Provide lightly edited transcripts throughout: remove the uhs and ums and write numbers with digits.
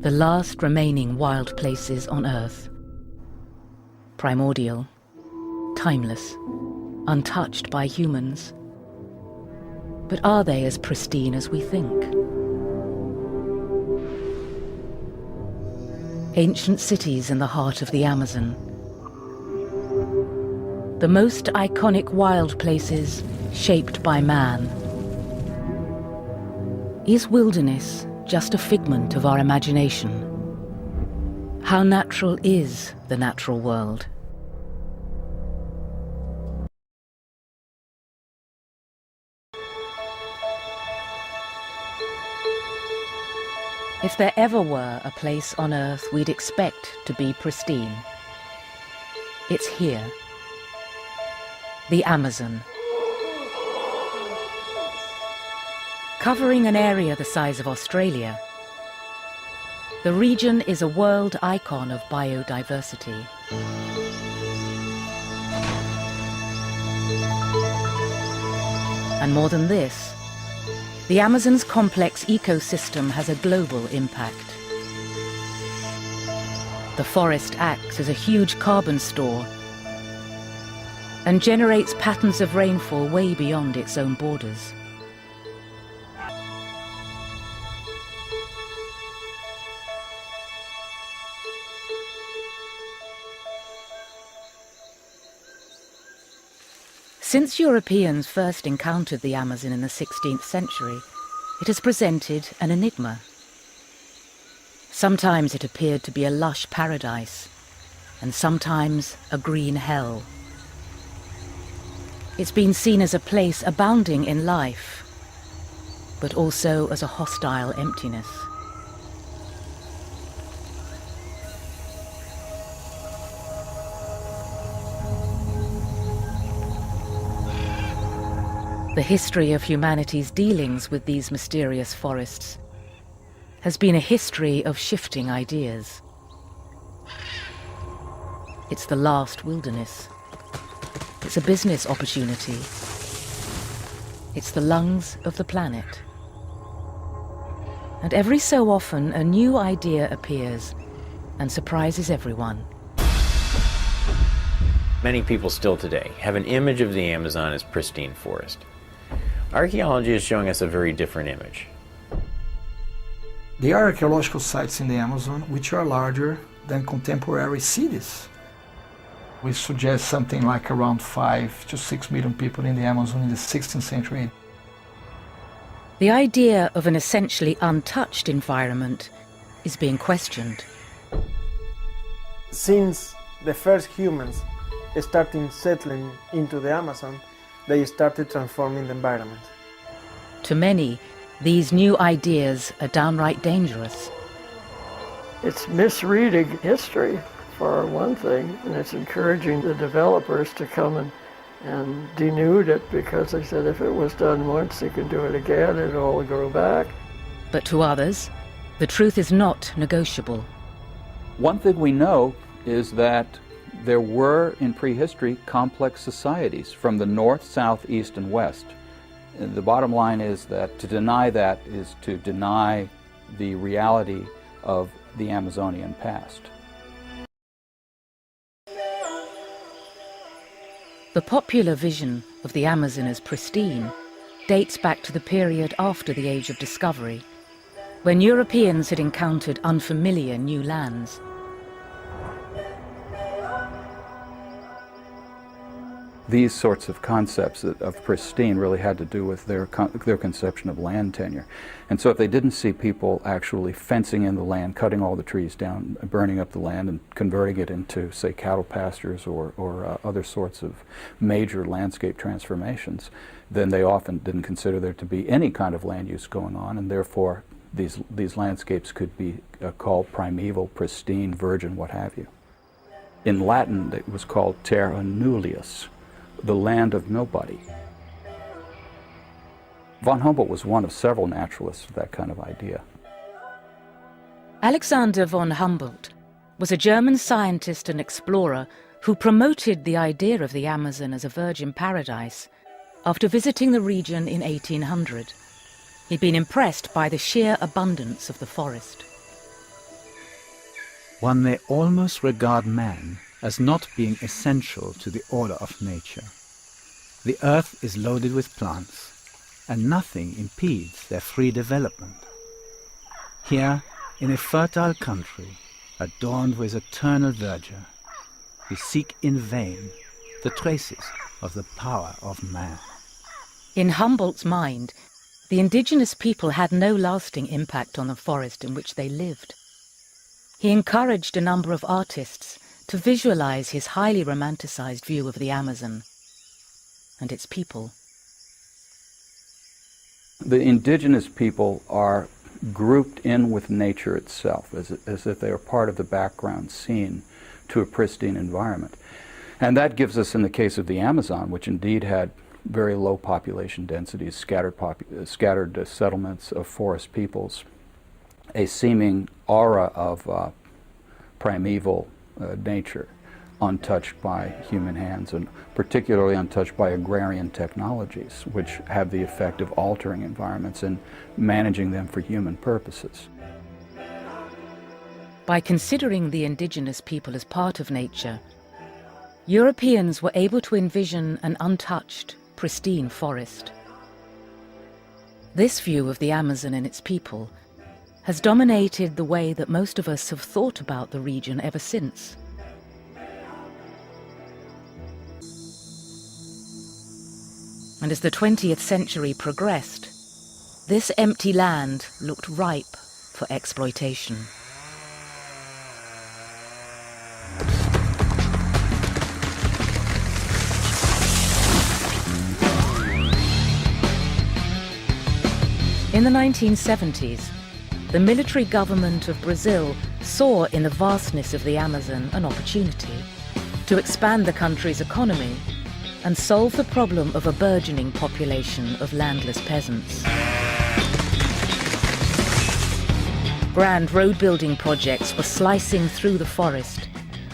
The last remaining wild places on Earth. Primordial, timeless, untouched by humans. But are they as pristine as we think? Ancient cities in the heart of the Amazon. The most iconic wild places shaped by man. Is wilderness just a figment of our imagination? How natural is the natural world? If there ever were a place on Earth we'd expect to be pristine, it's here. The Amazon. Covering an area the size of Australia, the region is a world icon of biodiversity. And more than this, the Amazon's complex ecosystem has a global impact. The forest acts as a huge carbon store and generates patterns of rainfall way beyond its own borders. Since Europeans first encountered the Amazon in the 16th century, it has presented an enigma. Sometimes it appeared to be a lush paradise, and sometimes a green hell. It's been seen as a place abounding in life, but also as a hostile emptiness. The history of humanity's dealings with these mysterious forests has been a history of shifting ideas. It's the last wilderness. It's a business opportunity. It's the lungs of the planet. And every so often a new idea appears and surprises everyone. Many people still today have an image of the Amazon as pristine forest. Archaeology is showing us a very different image. There are archaeological sites in the Amazon which are larger than contemporary cities. We suggest something like around 5 to 6 million people in the Amazon in the 16th century. The idea of an essentially untouched environment is being questioned. Since the first humans started settling into the Amazon, they started transforming the environment. To many, these new ideas are downright dangerous. It's misreading history, for one thing, and it's encouraging the developers to come and denude it, because they said if it was done once, they can do it again, it'll all grow back. But to others, the truth is not negotiable. One thing we know is that there were, in prehistory, complex societies from the north, south, east, and west. And the bottom line is that to deny that is to deny the reality of the Amazonian past. The popular vision of the Amazon as pristine dates back to the period after the Age of Discovery, when Europeans had encountered unfamiliar new lands. These sorts of concepts of pristine really had to do with their conception of land tenure. And so if they didn't see people actually fencing in the land, cutting all the trees down, burning up the land and converting it into, say, cattle pastures or other sorts of major landscape transformations, then they often didn't consider there to be any kind of land use going on, and therefore these landscapes could be called primeval, pristine, virgin, what have you. In Latin, it was called terra nullius, the land of nobody. Von Humboldt was one of several naturalists with that kind of idea. Alexander von Humboldt was a German scientist and explorer who promoted the idea of the Amazon as a virgin paradise after visiting the region in 1800. He'd been impressed by the sheer abundance of the forest. one may almost regard man as not being essential to the order of nature. The earth is loaded with plants, and nothing impedes their free development. Here, in a fertile country, adorned with eternal verdure, we seek in vain the traces of the power of man. In Humboldt's mind, the indigenous people had no lasting impact on the forest in which they lived. He encouraged a number of artists to visualize his highly romanticized view of the Amazon and its people. The indigenous people are grouped in with nature itself, as if they are part of the background scene to a pristine environment. And that gives us, in the case of the Amazon, which indeed had very low population densities, scattered settlements of forest peoples, a seeming aura of primeval nature, untouched by human hands, and particularly untouched by agrarian technologies, which have the effect of altering environments and managing them for human purposes. By considering the indigenous people as part of nature, Europeans were able to envision an untouched, pristine forest. This view of the Amazon and its people has dominated the way that most of us have thought about the region ever since. And as the 20th century progressed, this empty land looked ripe for exploitation. In the 1970s, the military government of Brazil saw in the vastness of the Amazon an opportunity to expand the country's economy and solve the problem of a burgeoning population of landless peasants. Grand road-building projects were slicing through the forest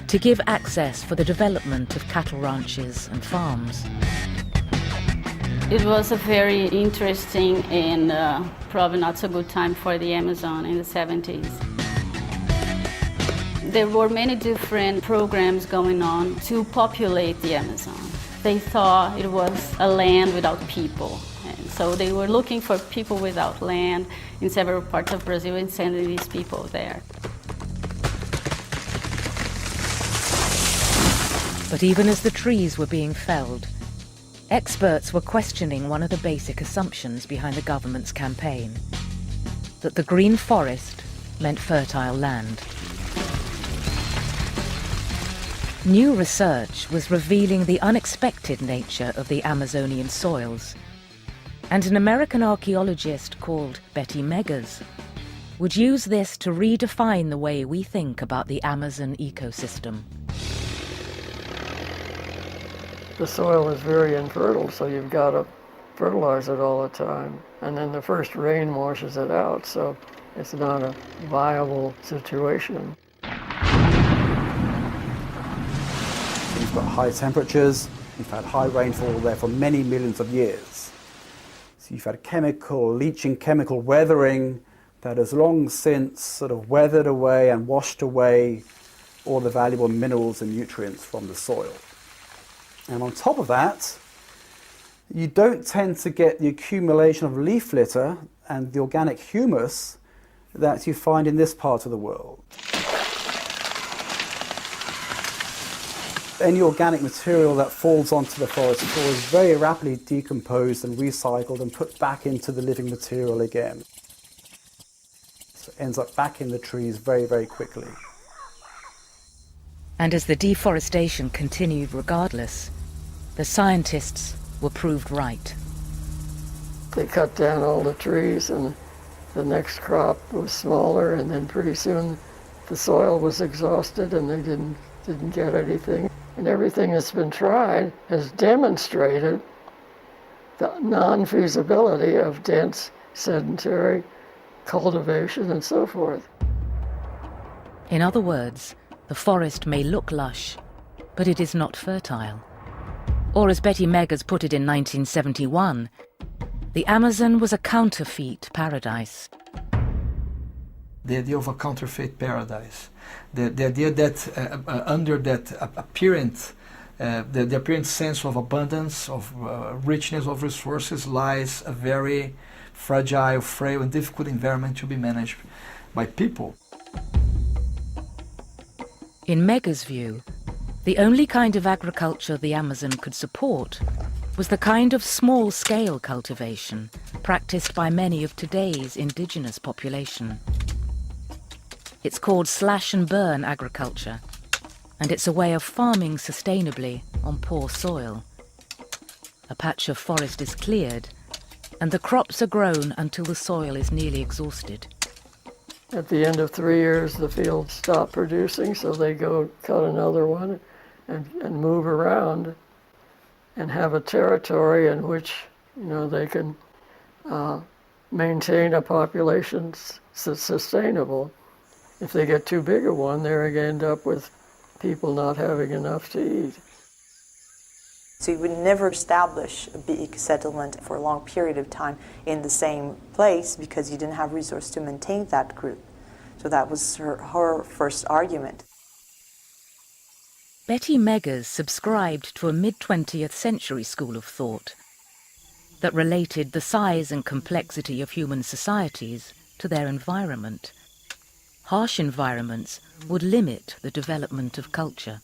to give access for the development of cattle ranches and farms. It was a very interesting and probably not so good time for the Amazon in the 70s. There were many different programs going on to populate the Amazon. They thought it was a land without people. And so they were looking for people without land in several parts of Brazil and sending these people there. But even as the trees were being felled, experts were questioning one of the basic assumptions behind the government's campaign, that the green forest meant fertile land. New research was revealing the unexpected nature of the Amazonian soils, and an American archaeologist called Betty Meggers would use this to redefine the way we think about the Amazon ecosystem. The soil is very infertile, so you've got to fertilize it all the time. And then the first rain washes it out, so it's not a viable situation. You've got high temperatures, you've had high rainfall there for many millions of years. So you've had leaching chemical weathering that has long since sort of weathered away and washed away all the valuable minerals and nutrients from the soil. And on top of that, you don't tend to get the accumulation of leaf litter and the organic humus that you find in this part of the world. Any organic material that falls onto the forest floor is very rapidly decomposed and recycled and put back into the living material again. So it ends up back in the trees very, very quickly. And as the deforestation continued regardless, the scientists were proved right. They cut down all the trees and the next crop was smaller, and then pretty soon the soil was exhausted and they didn't get anything. And everything that's been tried has demonstrated the non-feasibility of dense sedentary cultivation and so forth. In other words, the forest may look lush, but it is not fertile. Or as Betty Meggers put it in 1971, the Amazon was a counterfeit paradise. the idea of a counterfeit paradise, the idea that under that apparent the apparent sense of abundance, of richness of resources, lies a very fragile, frail, and difficult environment to be managed by people. In Mega's view, the only kind of agriculture the Amazon could support was the kind of small-scale cultivation practiced by many of today's indigenous population. It's called slash-and-burn agriculture, and it's a way of farming sustainably on poor soil. A patch of forest is cleared, and the crops are grown until the soil is nearly exhausted. At the end of 3 years, the fields stop producing, so they go cut another one and move around and have a territory in which, they can maintain a population that's sustainable. If they get too big a one, they're going to end up with people not having enough to eat. So you would never establish a big settlement for a long period of time in the same place because you didn't have resources to maintain that group. So that was her first argument. Betty Meggers subscribed to a mid-20th century school of thought that related the size and complexity of human societies to their environment. Harsh environments would limit the development of culture.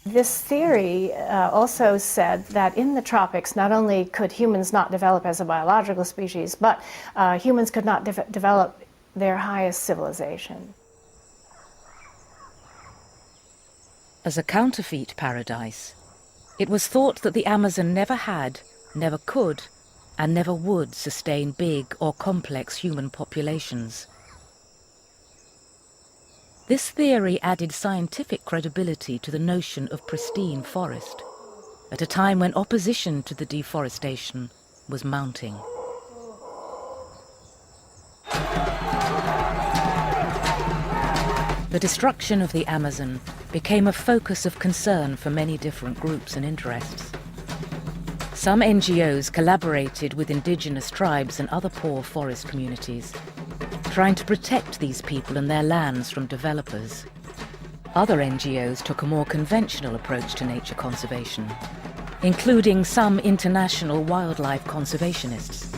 This theory also said that in the tropics, not only could humans not develop as a biological species, but humans could not develop their highest civilization. As a counterfeit paradise, it was thought that the Amazon never had, never could, and never would sustain big or complex human populations. This theory added scientific credibility to the notion of pristine forest, at a time when opposition to the deforestation was mounting. The destruction of the Amazon became a focus of concern for many different groups and interests. Some NGOs collaborated with indigenous tribes and other poor forest communities, trying to protect these people and their lands from developers. Other NGOs took a more conventional approach to nature conservation, including some international wildlife conservationists.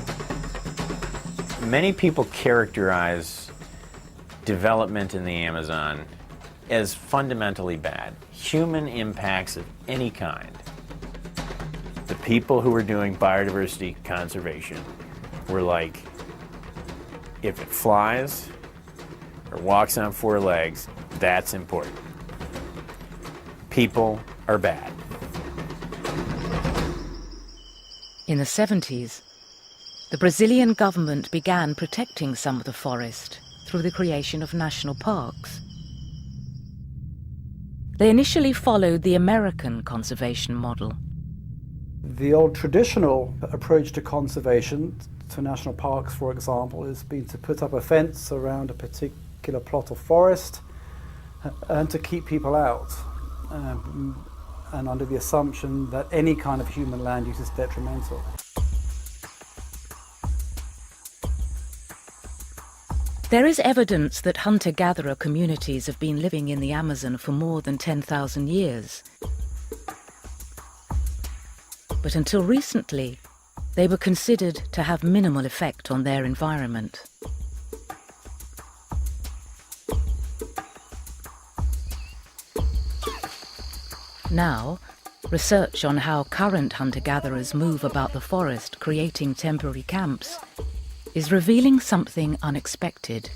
Many people characterize development in the Amazon as fundamentally bad. Human impacts of any kind. The people who were doing biodiversity conservation were like, if it flies or walks on four legs, that's important. People are bad. In the 70s, the Brazilian government began protecting some of the forest through the creation of national parks. They initially followed the American conservation model. The old traditional approach to conservation, to national parks for example, has been to put up a fence around a particular plot of forest and to keep people out, and under the assumption that any kind of human land use is detrimental. There is evidence that hunter-gatherer communities have been living in the Amazon for more than 10,000 years. But until recently, they were considered to have minimal effect on their environment. Now, research on how current hunter-gatherers move about the forest, creating temporary camps, is revealing something unexpected.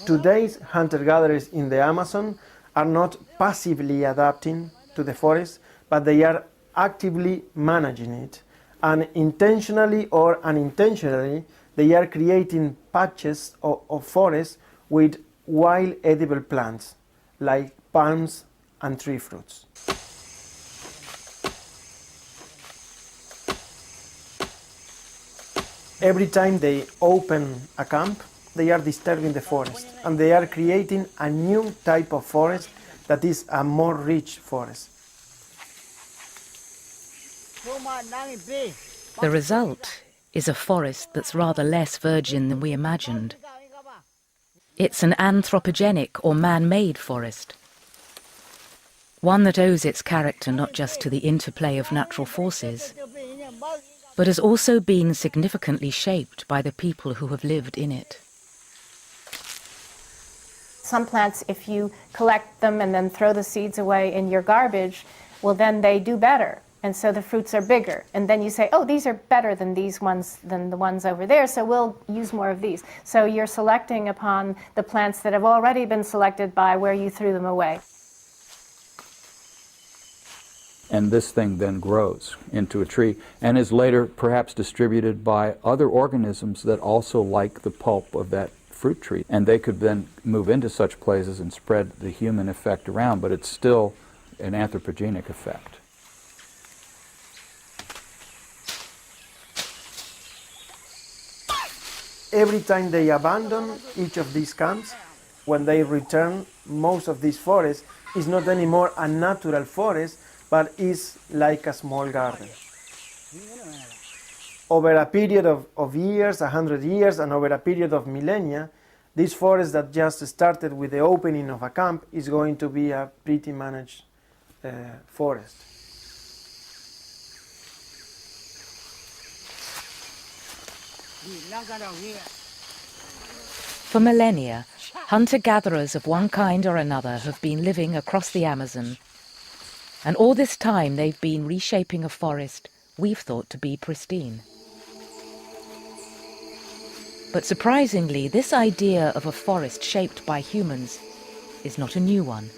Today's hunter-gatherers in the Amazon are not passively adapting to the forest, but they are actively managing it. And intentionally or unintentionally, they are creating patches of forest with wild edible plants, like palms and tree fruits. Every time they open a camp, they are disturbing the forest, and they are creating a new type of forest that is a more rich forest. The result is a forest that's rather less virgin than we imagined. It's an anthropogenic or man-made forest. One that owes its character not just to the interplay of natural forces, but has also been significantly shaped by the people who have lived in it. Some plants, if you collect them and then throw the seeds away in your garbage, well, then they do better. And so the fruits are bigger. And then you say, oh, these are better than these ones, than the ones over there, so we'll use more of these. So you're selecting upon the plants that have already been selected by where you threw them away. And this thing then grows into a tree and is later perhaps distributed by other organisms that also like the pulp of that fruit tree. And they could then move into such places and spread the human effect around, but it's still an anthropogenic effect. Every time they abandon each of these camps, when they return, most of this forest is not anymore a natural forest, but is like a small garden. Over a period of years, 100 years, and over a period of millennia, this forest that just started with the opening of a camp is going to be a pretty managed forest. For millennia, hunter-gatherers of one kind or another have been living across the Amazon. And all this time they've been reshaping a forest we've thought to be pristine. But surprisingly, this idea of a forest shaped by humans is not a new one.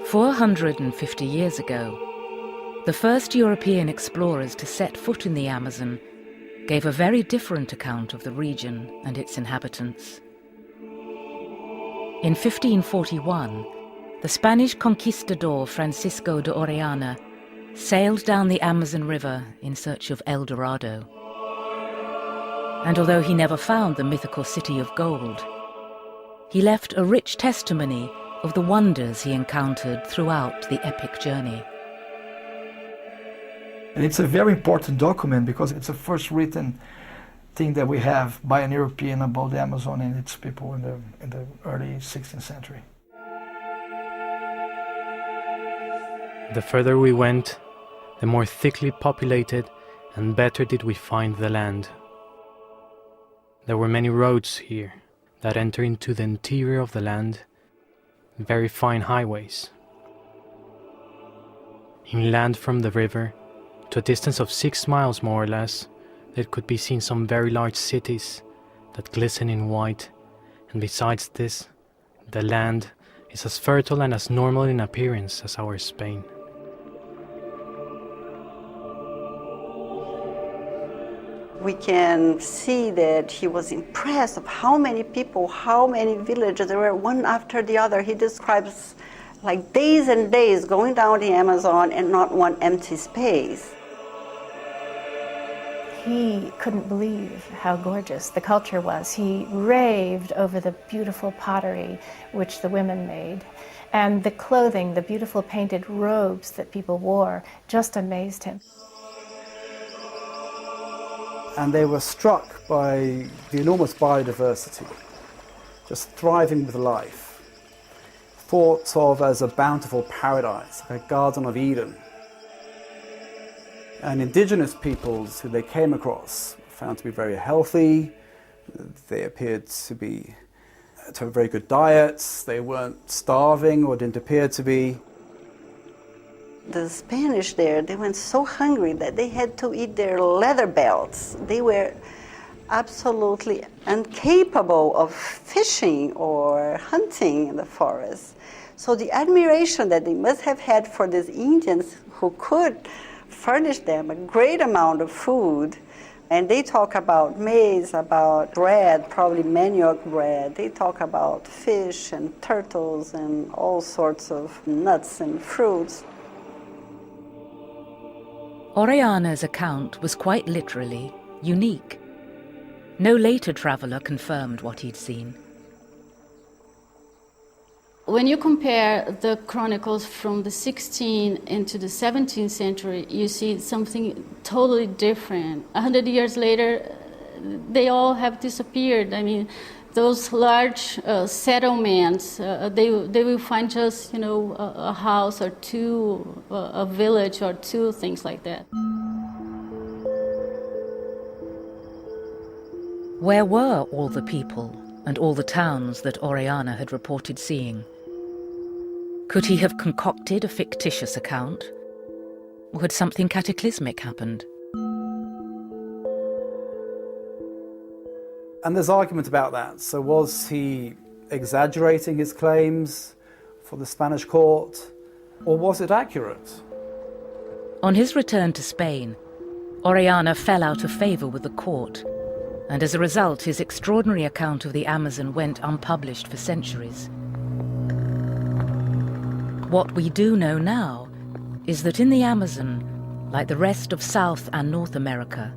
"450 years ago, the first European explorers to set foot in the Amazon gave a very different account of the region and its inhabitants. In 1541, the Spanish conquistador Francisco de Orellana sailed down the Amazon River in search of El Dorado. And although he never found the mythical city of gold, he left a rich testimony of the wonders he encountered throughout the epic journey. And it's a very important document because it's the first written thing that we have by an European about the Amazon and its people in the early 16th century. The further we went, the more thickly populated and better did we find the land. There were many roads here that enter into the interior of the land, very fine highways. Inland from the river, to a distance of 6 miles more or less, there could be seen some very large cities that glisten in white, and besides this, the land is as fertile and as normal in appearance as our Spain. We can see that he was impressed of how many people, how many villages there were, one after the other. He describes like days and days going down the Amazon and not one empty space. He couldn't believe how gorgeous the culture was. He raved over the beautiful pottery which the women made. And the clothing, the beautiful painted robes that people wore, just amazed him. And they were struck by the enormous biodiversity, just thriving with life, thought of as a bountiful paradise, like a Garden of Eden. And indigenous peoples who they came across were found to be very healthy. They appeared to have very good diets. They weren't starving or didn't appear to be. The Spanish there, they went so hungry that they had to eat their leather belts. They were absolutely incapable of fishing or hunting in the forest. So the admiration that they must have had for these Indians who could furnish them a great amount of food. And they talk about maize, about bread, probably manioc bread. They talk about fish and turtles and all sorts of nuts and fruits. Orellana's account was quite literally unique. No later traveller confirmed what he'd seen. When you compare the chronicles from the 16th into the 17th century, you see something totally different. 100 years later, they all have disappeared. I mean, those large settlements, they will find just, a house or two, a village or two, things like that. Where were all the people and all the towns that Orellana had reported seeing? Could he have concocted a fictitious account? Or had something cataclysmic happened? And there's argument about that. So was he exaggerating his claims for the Spanish court, or was it accurate? On his return to Spain, Orellana fell out of favour with the court, and as a result his extraordinary account of the Amazon went unpublished for centuries. What we do know now is that in the Amazon, like the rest of South and North America,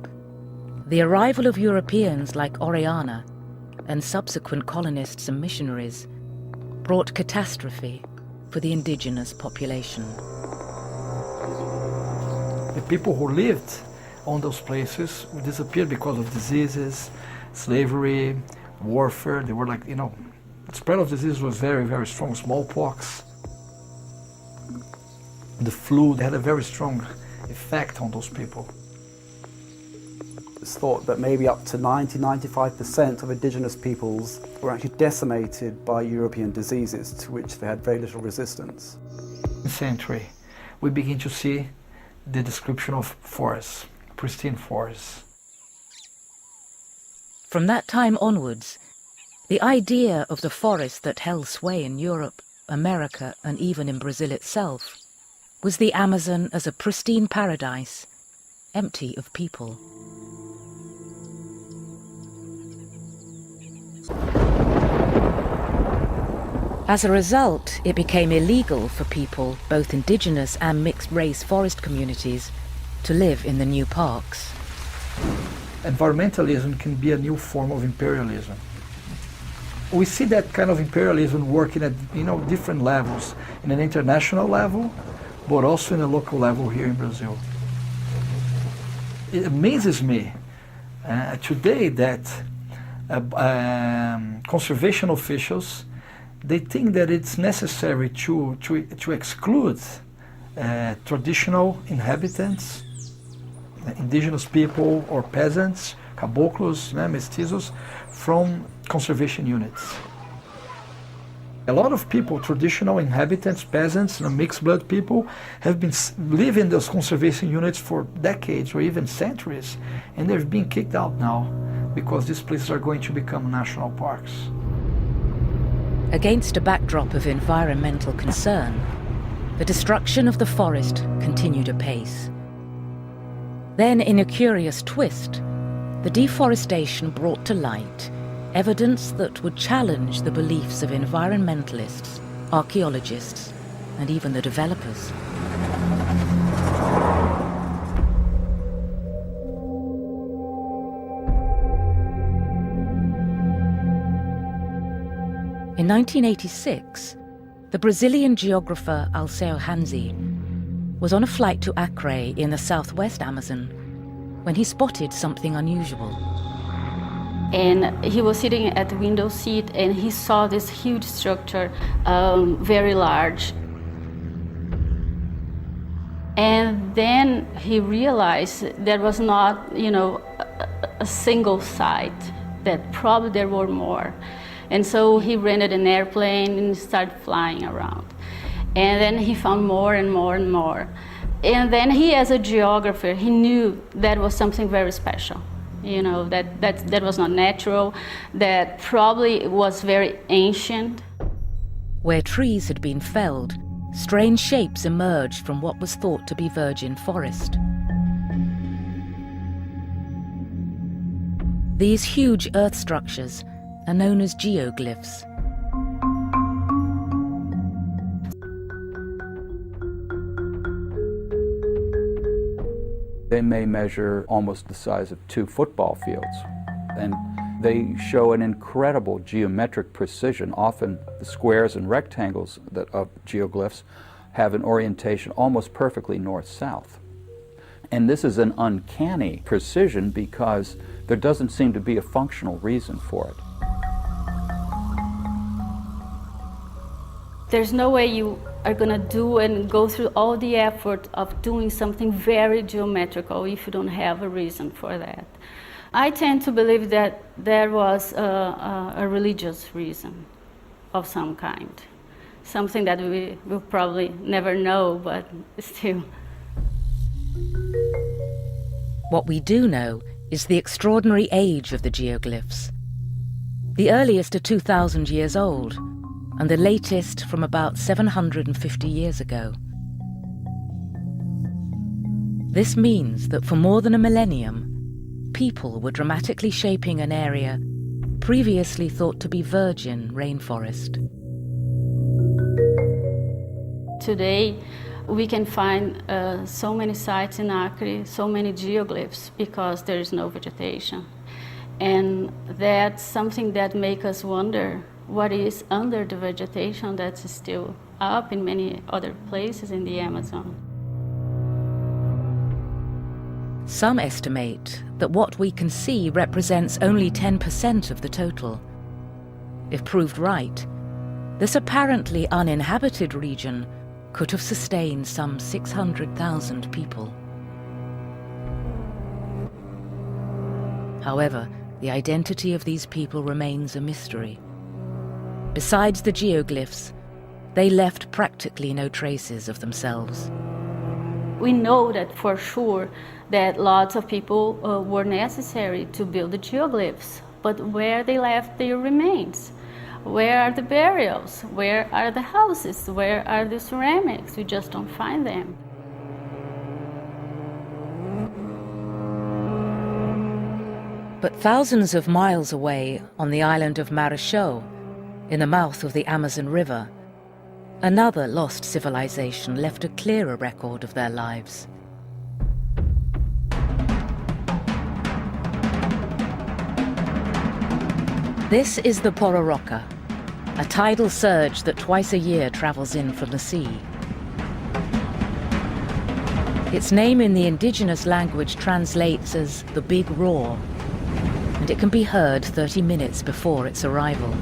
the arrival of Europeans like Orellana and subsequent colonists and missionaries brought catastrophe for the indigenous population. The people who lived on those places disappeared because of diseases, slavery, warfare. They were like, the spread of disease was very, very strong. Smallpox, the flu, they had a very strong effect on those people. It's thought that maybe up to 90–95% of indigenous peoples were actually decimated by European diseases to which they had very little resistance. Century, we begin to see the description of forests, pristine forests. From that time onwards, the idea of the forest that held sway in Europe, America, and even in Brazil itself was the Amazon as a pristine paradise, empty of people. As a result, it became illegal for people, both indigenous and mixed-race forest communities, to live in the new parks. Environmentalism can be a new form of imperialism. We see that kind of imperialism working at different levels, in an international level, but also in a local level here in Brazil. It amazes me today that conservation officials, they think that it's necessary to exclude traditional inhabitants, indigenous people or peasants, caboclos, mestizos, from conservation units. A lot of people, traditional inhabitants, peasants, mixed blood people, have been living in those conservation units for decades or even centuries, and they're being kicked out now because these places are going to become national parks. Against a backdrop of environmental concern, the destruction of the forest continued apace. Then, in a curious twist, the deforestation brought to light evidence that would challenge the beliefs of environmentalists, archaeologists, and even the developers. In 1986, the Brazilian geographer Alceu Hanzi was on a flight to Acre in the southwest Amazon when he spotted something unusual. And he was sitting at the window seat and he saw this huge structure, very large. And then he realized there was not, a single site, that probably there were more. And so he rented an airplane and started flying around. And then he found more and more and more. And then he, as a geographer, he knew that was something very special. That was not natural, that probably was very ancient. Where trees had been felled, strange shapes emerged from what was thought to be virgin forest. These huge earth structures are known as geoglyphs. They may measure almost the size of 2 football fields. And They show an incredible geometric precision. Often the squares and rectangles of geoglyphs have an orientation almost perfectly north-south. And this is an uncanny precision because there doesn't seem to be a functional reason for it. There's no way you are going to do and go through all the effort of doing something very geometrical if you don't have a reason for that. I tend to believe that there was a religious reason of some kind, something that we will probably never know, but still. What we do know is the extraordinary age of the geoglyphs. The earliest are 2,000 years old, and the latest from about 750 years ago. This means that for more than a millennium, people were dramatically shaping an area previously thought to be virgin rainforest. Today, we can find so many sites in Acre, so many geoglyphs, because there is no vegetation. And that's something that makes us wonder what is under the vegetation that's still up in many other places in the Amazon. Some estimate that what we can see represents only 10% of the total. If proved right, this apparently uninhabited region could have sustained some 600,000 people. However, the identity of these people remains a mystery. Besides the geoglyphs, they left practically no traces of themselves. We know that for sure that lots of people were necessary to build the geoglyphs, but where they left their remains? Where are the burials? Where are the houses? Where are the ceramics? We just don't find them. But thousands of miles away on the island of Marechaux, in the mouth of the Amazon River, another lost civilization left a clearer record of their lives. This is the Pororoca, a tidal surge that twice a year travels in from the sea. Its name in the indigenous language translates as the Big Roar, and it can be heard 30 minutes before its arrival.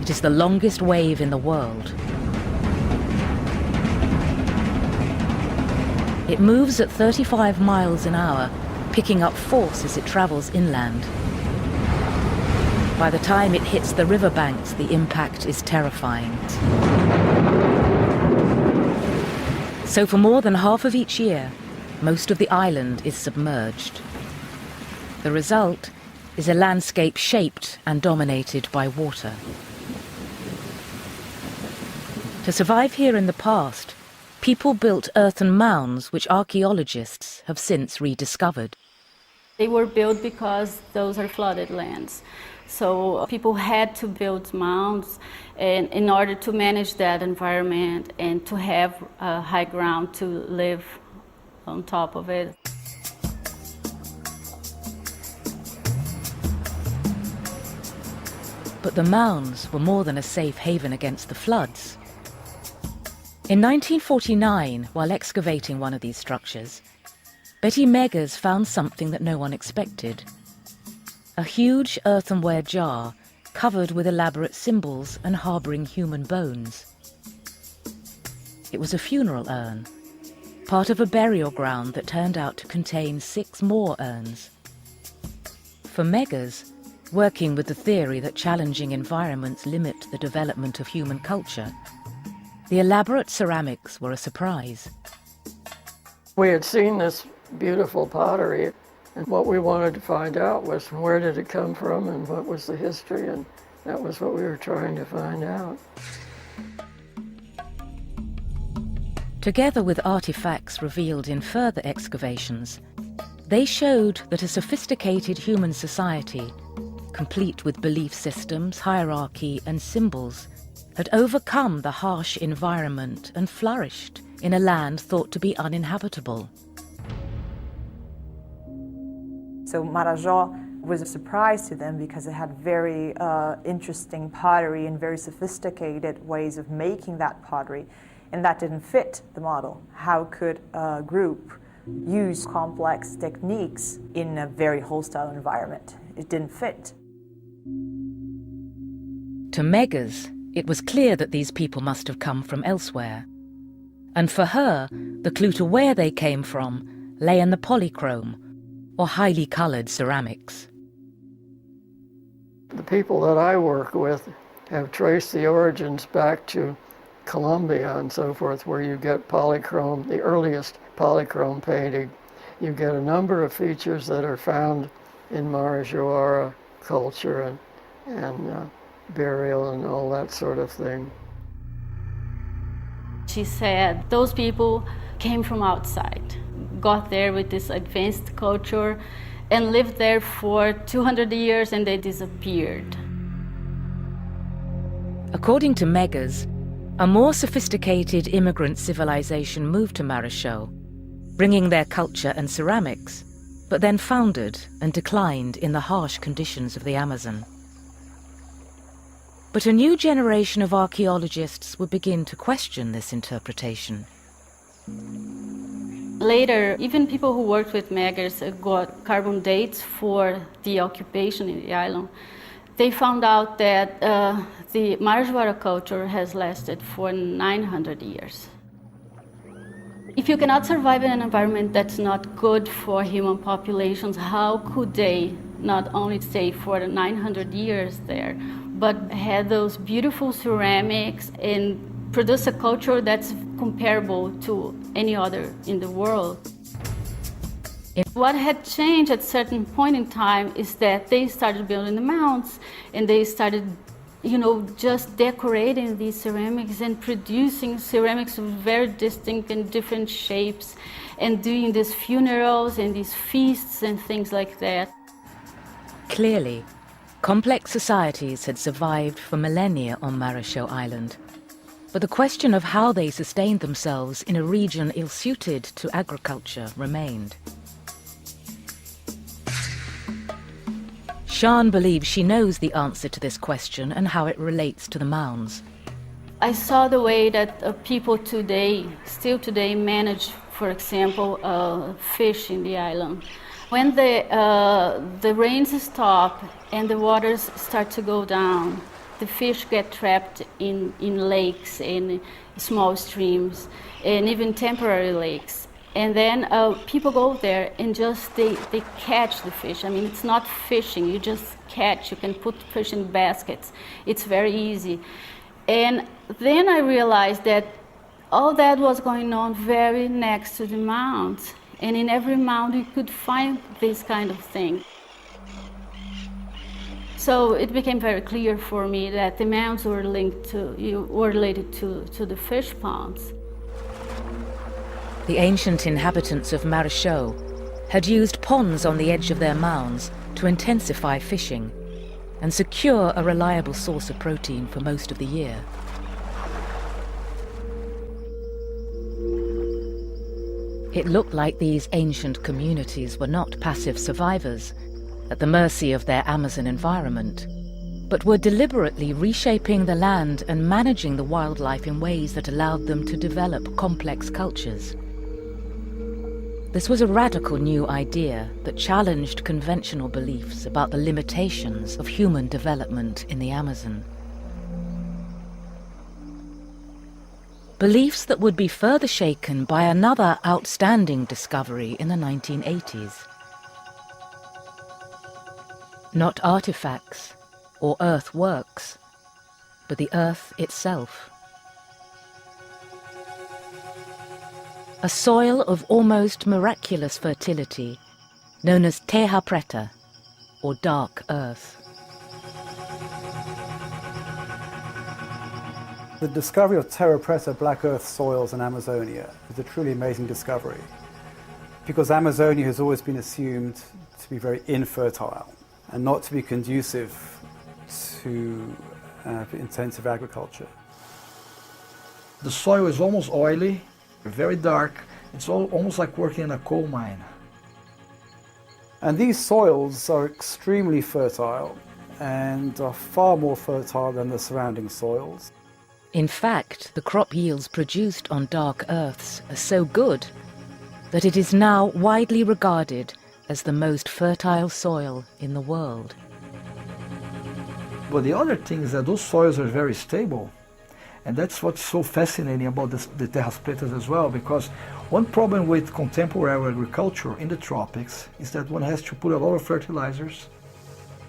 It is the longest wave in the world. It moves at 35 miles an hour, picking up force as it travels inland. By the time it hits the riverbanks, the impact is terrifying. So for more than half of each year, most of the island is submerged. The result is a landscape shaped and dominated by water. To survive here in the past, people built earthen mounds which archaeologists have since rediscovered. They were built because those are flooded lands. So people had to build mounds in order to manage that environment and to have high ground to live on top of it. But the mounds were more than a safe haven against the floods. In 1949, while excavating one of these structures, Betty Meggers found something that no one expected. A huge earthenware jar covered with elaborate symbols and harbouring human bones. It was a funeral urn, part of a burial ground that turned out to contain 6 more urns. For Meggers, working with the theory that challenging environments limit the development of human culture, the elaborate ceramics were a surprise. We had seen this beautiful pottery, and what we wanted to find out was where did it come from and what was the history, and that was what we were trying to find out. Together with artifacts revealed in further excavations, they showed that a sophisticated human society, complete with belief systems, hierarchy, and symbols, had overcome the harsh environment and flourished in a land thought to be uninhabitable. So Marajó It was a surprise to them because it had very interesting pottery and very sophisticated ways of making that pottery, and that didn't fit the model. How could a group use complex techniques in a very hostile environment? It didn't fit. To Meggers, it was clear that these people must have come from elsewhere. And for her, the clue to where they came from lay in the polychrome, or highly coloured ceramics. The people that I work with have traced the origins back to Colombia and so forth, where you get polychrome, the earliest polychrome painting. You get a number of features that are found in Marajoara culture and burial and all that sort of thing. She said those people came from outside, got there with this advanced culture, and lived there for 200 years and they disappeared. According to Meggers, a more sophisticated immigrant civilization moved to Marichaux, bringing their culture and ceramics, but then foundered and declined in the harsh conditions of the Amazon. But a new generation of archaeologists would begin to question this interpretation. Later, even people who worked with Meggers got carbon dates for the occupation in the island. They found out that the Marajoara culture has lasted for 900 years. If you cannot survive in an environment that's not good for human populations, how could they not only stay for the 900 years there, but had those beautiful ceramics and produce a culture that's comparable to any other in the world? What had changed at a certain point in time is that they started building the mounds and they started, just decorating these ceramics and producing ceramics of very distinct and different shapes and doing these funerals and these feasts and things like that. Clearly, complex societies had survived for millennia on Marichaux Island. But the question of how they sustained themselves in a region ill-suited to agriculture remained. Sian believes she knows the answer to this question and how it relates to the mounds. I saw the way that people today, still today, manage, for example, fish in the island. When the rains stop and the waters start to go down, the fish get trapped in lakes and small streams and even temporary lakes. And then people go there and just they catch the fish. I mean, it's not fishing, you just catch. You can put fish in baskets. It's very easy. And then I realized that all that was going on very next to the mounds. And in every mound you could find this kind of thing. So it became very clear for me that the mounds were related to the fish ponds. The ancient inhabitants of Marichaux had used ponds on the edge of their mounds to intensify fishing and secure a reliable source of protein for most of the year. It looked like these ancient communities were not passive survivors at the mercy of their Amazon environment, but were deliberately reshaping the land and managing the wildlife in ways that allowed them to develop complex cultures. This was a radical new idea that challenged conventional beliefs about the limitations of human development in the Amazon. Beliefs that would be further shaken by another outstanding discovery in the 1980s. Not artifacts or earthworks, but the earth itself. A soil of almost miraculous fertility, known as TERRA PRETA, or dark earth. The discovery of terra preta black earth soils in Amazonia is a truly amazing discovery, because Amazonia has always been assumed to be very infertile and not to be conducive to intensive agriculture. The soil is almost oily, very dark. It's almost like working in a coal mine. And these soils are extremely fertile and are far more fertile than the surrounding soils. In fact, the crop yields produced on dark earths are so good that it is now widely regarded as the most fertile soil in the world. But the other thing is that those soils are very stable. And that's what's so fascinating about the terras pretas as well, because one problem with contemporary agriculture in the tropics is that one has to put a lot of fertilizers,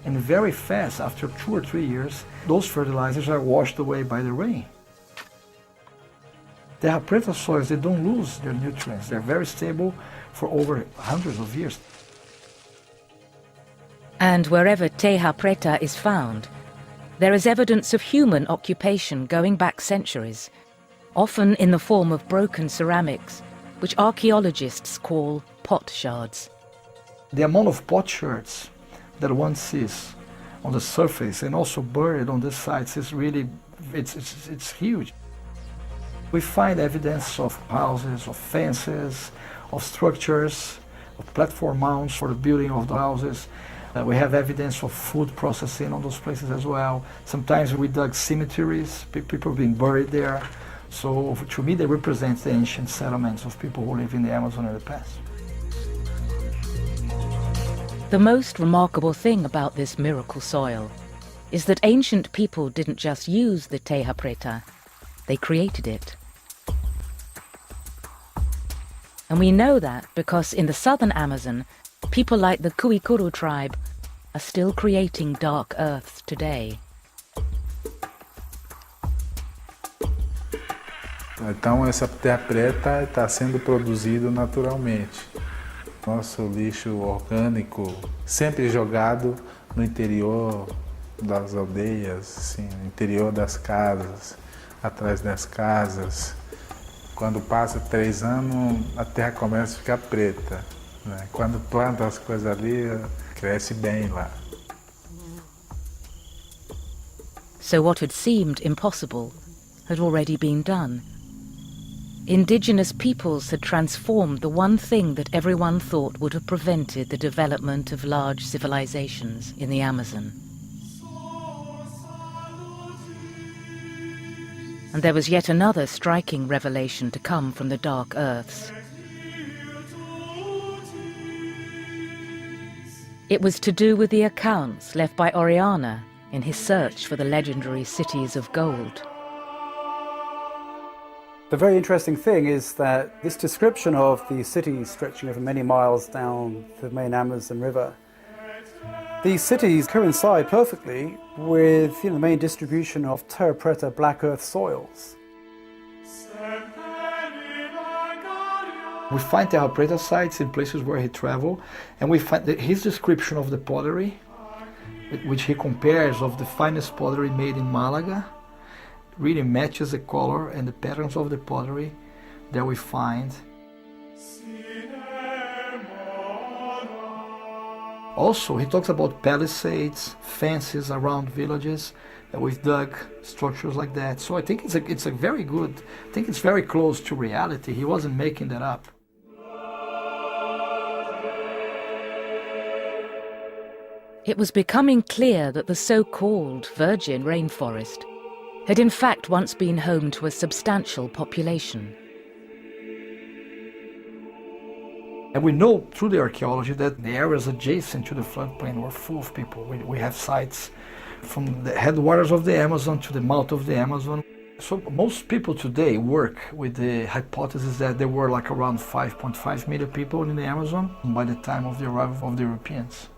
and very fast, after 2 or 3 years, those fertilizers are washed away by the rain. Terra preta soils, they don't lose their nutrients. They're very stable for over hundreds of years. And wherever terra preta is found, there is evidence of human occupation going back centuries, often in the form of broken ceramics, which archaeologists call pot shards. The amount of potsherds that one sees on the surface and also buried on the sites is really, it's huge. We find evidence of houses, of fences, of structures, of platform mounts for the building of the houses. We have evidence of food processing on those places as well. Sometimes we dug cemeteries, people being buried there. So to me, they represent the ancient settlements of people who live in the Amazon in the past. The most remarkable thing about this miracle soil is that ancient people didn't just use the terra preta, they created it. And we know that because in the southern Amazon, people like the Kuikuru tribe are still creating dark earths today. Então essa terra preta está sendo produzido naturalmente. Nosso lixo orgânico sempre jogado no interior das aldeias, assim, no interior das casas, atrás das casas. Quando passa 3 anos, a terra começa a ficar preta. Né? Quando planta as coisas ali, cresce bem lá. So what had seemed impossible had already been done. Indigenous peoples had transformed the one thing that everyone thought would have prevented the development of large civilizations in the Amazon. And there was yet another striking revelation to come from the dark earths. It was to do with the accounts left by Oriana in his search for the legendary cities of gold. The very interesting thing is that this description of the cities stretching over many miles down the main Amazon River, these cities coincide perfectly with the main distribution of terra preta black earth soils. We find terra preta sites in places where he traveled, and we find that his description of the pottery, which he compares of the finest pottery made in Malaga, really matches the color and the patterns of the pottery that we find. Also, he talks about palisades, fences around villages, and we've dug structures like that. So I think it's a very good, I think it's very close to reality. He wasn't making that up. It was becoming clear that the so-called virgin rainforest had in fact once been home to a substantial population. And we know through the archaeology that the areas adjacent to the floodplain were full of people. We have sites from the headwaters of the Amazon to the mouth of the Amazon. So most people today work with the hypothesis that there were like around 5.5 million people in the Amazon by the time of the arrival of the Europeans.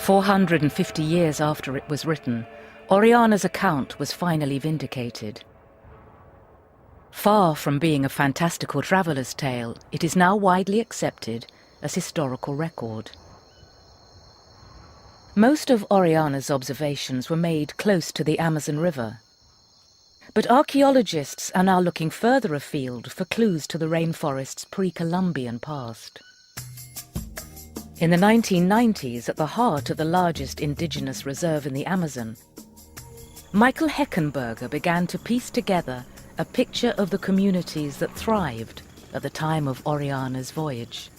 450 years after it was written, Oriana's account was finally vindicated. Far from being a fantastical traveller's tale, it is now widely accepted as historical record. Most of Oriana's observations were made close to the Amazon River. But archaeologists are now looking further afield for clues to the rainforest's pre-Columbian past. In the 1990s, at the heart of the largest indigenous reserve in the Amazon, Michael Heckenberger began to piece together a picture of the communities that thrived at the time of Oriana's voyage.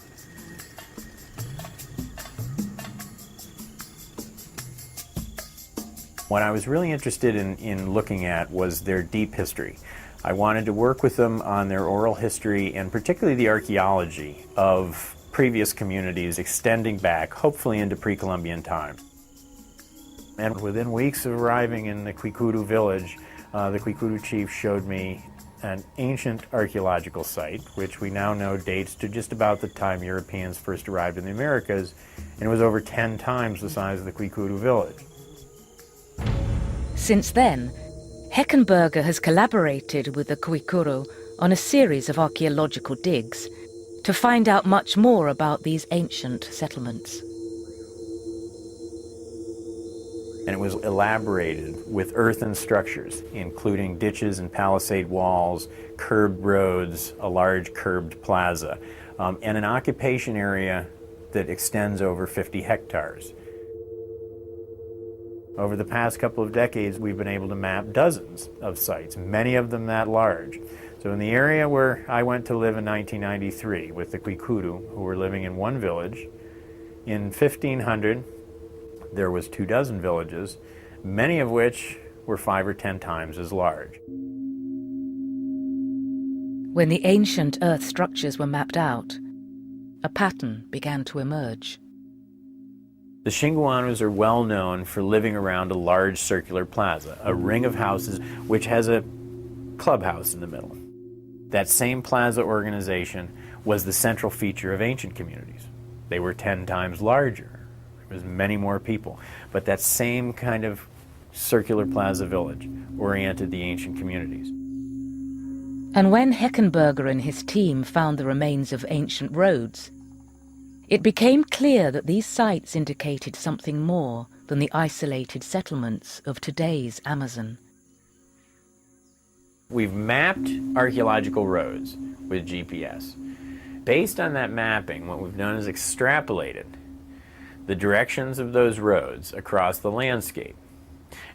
What I was really interested in looking at was their deep history. I wanted to work with them on their oral history and particularly the archaeology of previous communities extending back, hopefully into pre-Columbian times. And within weeks of arriving in the Kwikuru village, the Kwikuru chief showed me an ancient archaeological site, which we now know dates to just about the time Europeans first arrived in the Americas, and it was over 10 times the size of the Kwikuru village. Since then, Heckenberger has collaborated with the Kwikuru on a series of archaeological digs to find out much more about these ancient settlements. And it was elaborated with earthen structures, including ditches and palisade walls, curbed roads, a large curbed plaza, and an occupation area that extends over 50 hectares. Over the past couple of decades, we've been able to map dozens of sites, many of them that large. So in the area where I went to live in 1993 with the Kwikuru, who were living in one village, in 1500, there was 24 villages, many of which were 5 or 10 times as large. When the ancient earth structures were mapped out, a pattern began to emerge. The Shinguanus are well known for living around a large circular plaza, a ring of houses which has a clubhouse in the middle. That same plaza organization was the central feature of ancient communities. They were 10 times larger. There was many more people. But that same kind of circular plaza village oriented the ancient communities. And when Heckenberger and his team found the remains of ancient roads, it became clear that these sites indicated something more than the isolated settlements of today's Amazon. We've mapped archaeological roads with GPS. Based on that mapping, what we've done is extrapolated the directions of those roads across the landscape.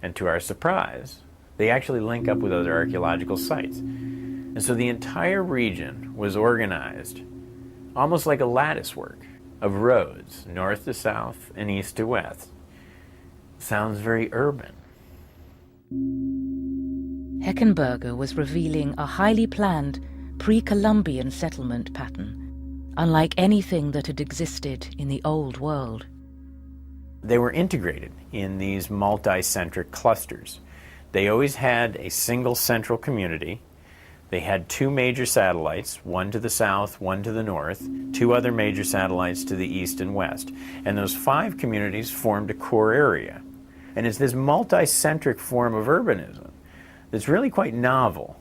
And to our surprise, they actually link up with other archaeological sites. And so the entire region was organized almost like a lattice work of roads, north to south and east to west. Sounds very urban. Heckenberger was revealing a highly planned pre-Columbian settlement pattern, unlike anything that had existed in the old world. They were integrated in these multi-centric clusters. They always had a single central community. They had 2 major satellites, one to the south, one to the north, 2 other major satellites to the east and west. And those 5 communities formed a core area. And it's this multi-centric form of urbanism that's really quite novel.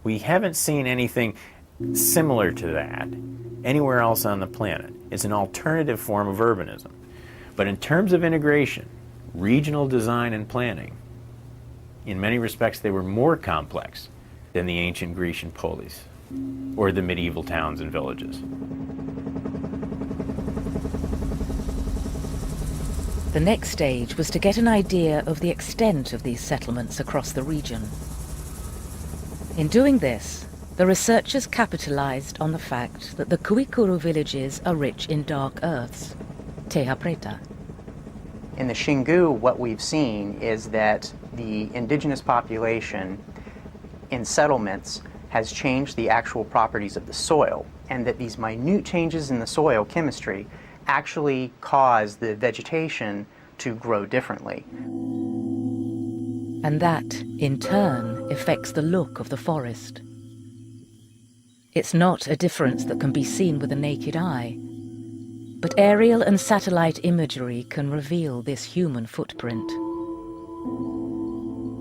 We haven't seen anything similar to that anywhere else on the planet. It's an alternative form of urbanism. But in terms of integration, regional design and planning, in many respects they were more complex than the ancient Grecian polis or the medieval towns and villages. The next stage was to get an idea of the extent of these settlements across the region. In doing this, the researchers capitalized on the fact that the Kwikuru villages are rich in dark earths, TERRA PRETA. In the Xingu, what we've seen is that the indigenous population in settlements has changed the actual properties of the soil, and that these minute changes in the soil chemistry actually cause the vegetation to grow differently. And that, in turn, affects the look of the forest. It's not a difference that can be seen with the naked eye, but aerial and satellite imagery can reveal this human footprint.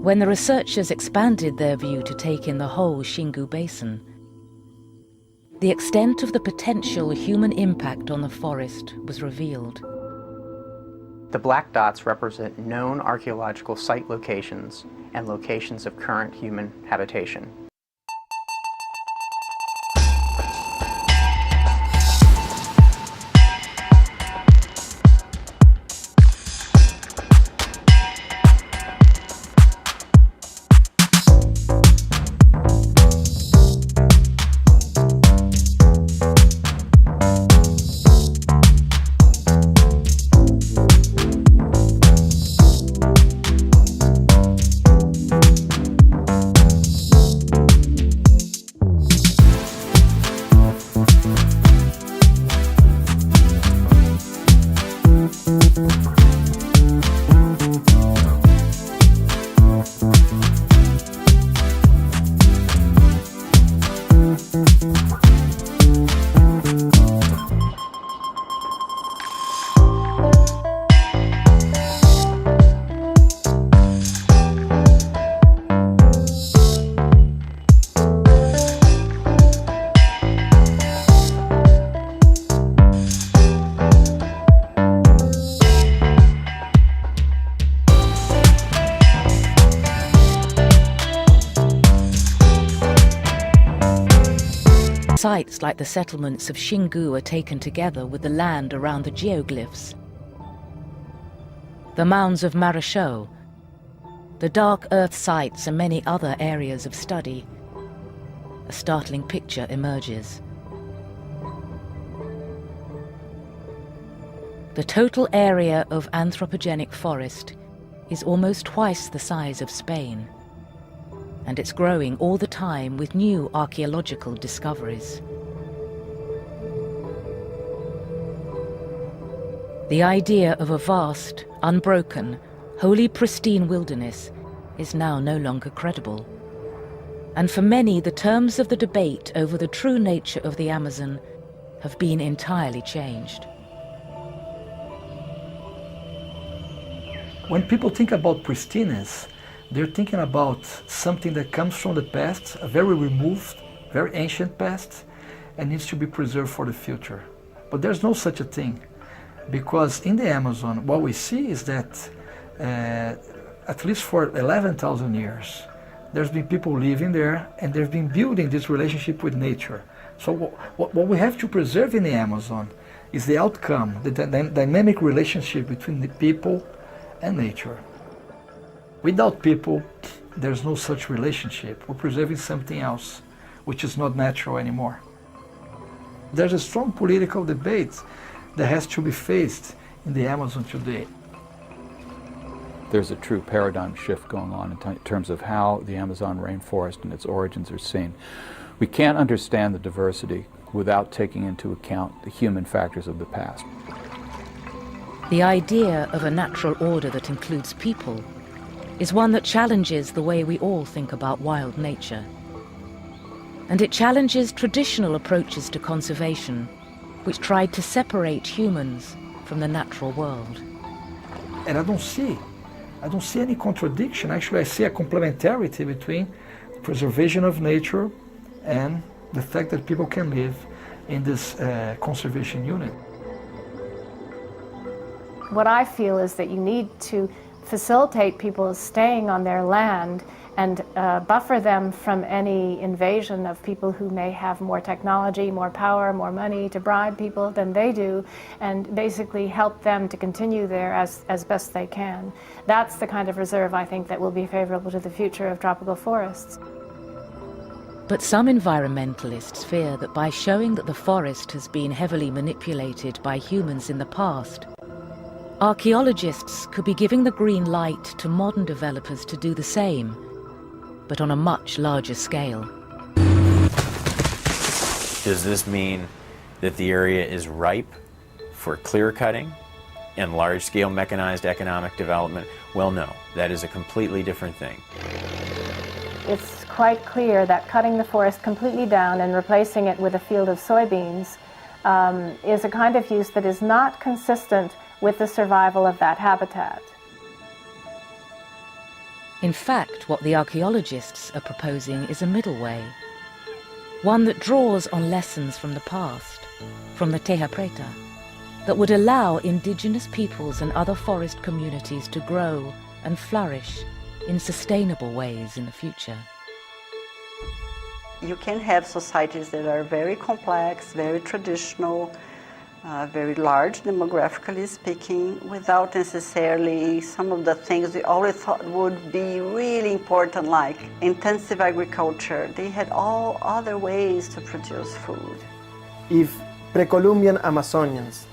When the researchers expanded their view to take in the whole Xingu Basin, the extent of the potential human impact on the forest was revealed. The black dots represent known archaeological site locations and locations of current human habitation. Sites like the settlements of Xingu are taken together with the land around the geoglyphs. The mounds of Marachaux, the dark earth sites and many other areas of study. A startling picture emerges. The total area of anthropogenic forest is almost twice the size of Spain, and it's growing all the time with new archaeological discoveries. The idea of a vast, unbroken, wholly pristine wilderness is now no longer credible. And for many, the terms of the debate over the true nature of the Amazon have been entirely changed. When people think about pristineness, they're thinking about something that comes from the past, a very removed, very ancient past, and needs to be preserved for the future. But there's no such a thing, because in the Amazon, what we see is that at least for 11,000 years, there's been people living there, and they've been building this relationship with nature. So what we have to preserve in the Amazon is the outcome, the dynamic relationship between the people and nature. Without people, there's no such relationship. We're preserving something else, which is not natural anymore. There's a strong political debate that has to be faced in the Amazon today. There's a true paradigm shift going on in terms of how the Amazon rainforest and its origins are seen. We can't understand the diversity without taking into account the human factors of the past. The idea of a natural order that includes people is one that challenges the way we all think about wild nature. And it challenges traditional approaches to conservation, which tried to separate humans from the natural world. And I don't see any contradiction. Actually, I see a complementarity between preservation of nature and the fact that people can live in this conservation unit. What I feel is that you need to facilitate people staying on their land and buffer them from any invasion of people who may have more technology, more power, more money to bribe people than they do, and basically help them to continue there as best they can. That's the kind of reserve, I think, that will be favorable to the future of tropical forests. But some environmentalists fear that by showing that the forest has been heavily manipulated by humans in the past, archaeologists could be giving the green light to modern developers to do the same, but on a much larger scale. Does this mean that the area is ripe for clear-cutting and large-scale mechanized economic development? Well, no. That is a completely different thing. It's quite clear that cutting the forest completely down and replacing it with a field of soybeans is a kind of use that is not consistent with the survival of that habitat. In fact, what the archaeologists are proposing is a middle way, one that draws on lessons from the past, from the TERRA, that would allow indigenous peoples and other forest communities to grow and flourish in sustainable ways in the future. You can have societies that are very complex, very traditional, very large demographically speaking, without necessarily some of the things we always thought would be really important, like intensive agriculture. They had all other ways to produce food. If pre-Columbian Amazonians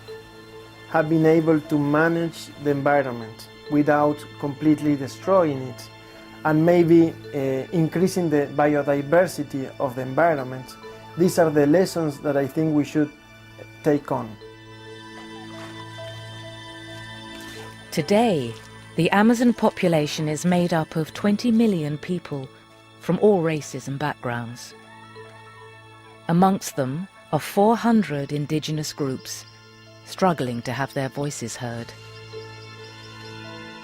have been able to manage the environment without completely destroying it, and maybe increasing the biodiversity of the environment, these are the lessons that I think we should take on. Today, the Amazon population is made up of 20 million people from all races and backgrounds. Amongst them are 400 indigenous groups struggling to have their voices heard.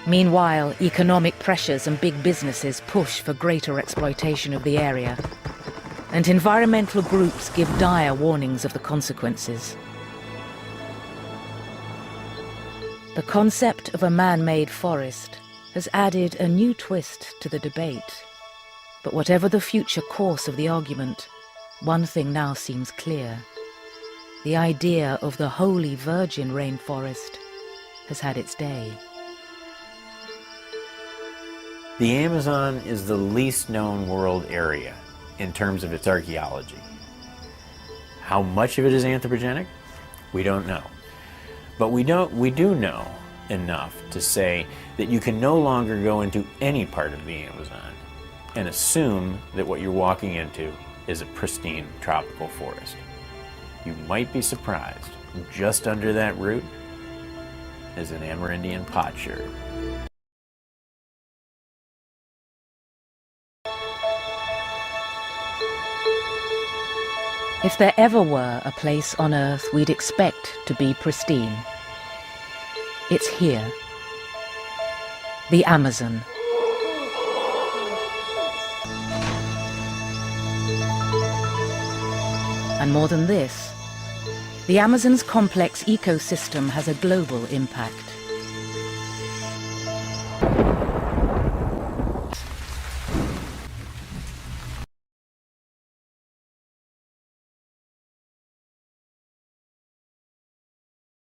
Meanwhile, economic pressures and big businesses push for greater exploitation of the area, and environmental groups give dire warnings of the consequences. The concept of a man-made forest has added a new twist to the debate. But whatever the future course of the argument, one thing now seems clear. The idea of the holy virgin rainforest has had its day. The Amazon is the least known world area in terms of its archaeology. How much of it is anthropogenic? We don't know. But we do know enough to say that you can no longer go into any part of the Amazon and assume that what you're walking into is a pristine tropical forest. You might be surprised, just under that root is an Amerindian potsherd. If there ever were a place on Earth we'd expect to be pristine, it's here. The Amazon. And more than this, the Amazon's complex ecosystem has a global impact.